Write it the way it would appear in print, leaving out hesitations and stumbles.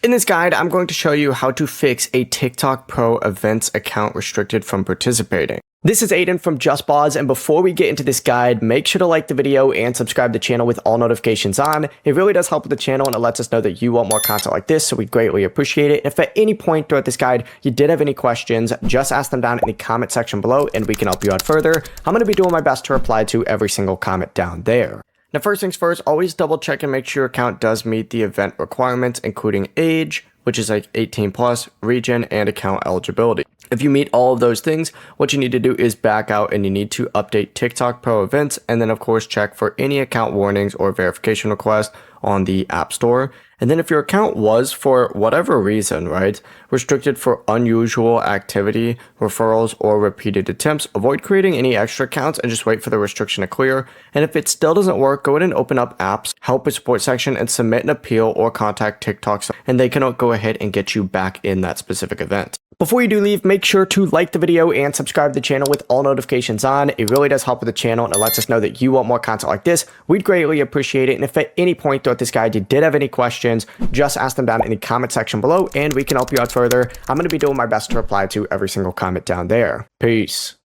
In this guide, I'm going to show you how to fix a TikTok Pro Events account restricted from participating. This is Aiden from JustBoz, and before we get into this guide, make sure to like the video and subscribe to the channel with all notifications on. It really does help with the channel and it lets us know that you want more content like this, so we greatly appreciate it. If at any point throughout this guide you did have any questions, just ask them down in the comment section below and we can help you out further. I'm going to be doing my best to reply to every single comment down there. Now, first things first, always double check and make sure your account does meet the event requirements, including age, which is like 18 plus, region, and account eligibility. If you meet all of those things, what you need to do is back out and you need to update TikTok Pro Events, and then of course check for any account warnings or verification requests on the App Store. And then if your account was, for whatever reason, right, restricted for unusual activity, referrals, or repeated attempts, avoid creating any extra accounts and just wait for the restriction to clear. And if it still doesn't work, go ahead and open up Apps, Help with Support section, and submit an appeal or contact TikTok, and they can go ahead and get you back in that specific event. Before you do leave, make sure to like the video and subscribe to the channel with all notifications on. It really does help with the channel and it lets us know that you want more content like this. We'd greatly appreciate it. And if at any point throughout this guide you did have any questions, just ask them down in the comment section below and we can help you out further. I'm going to be doing my best to reply to every single comment down there. Peace.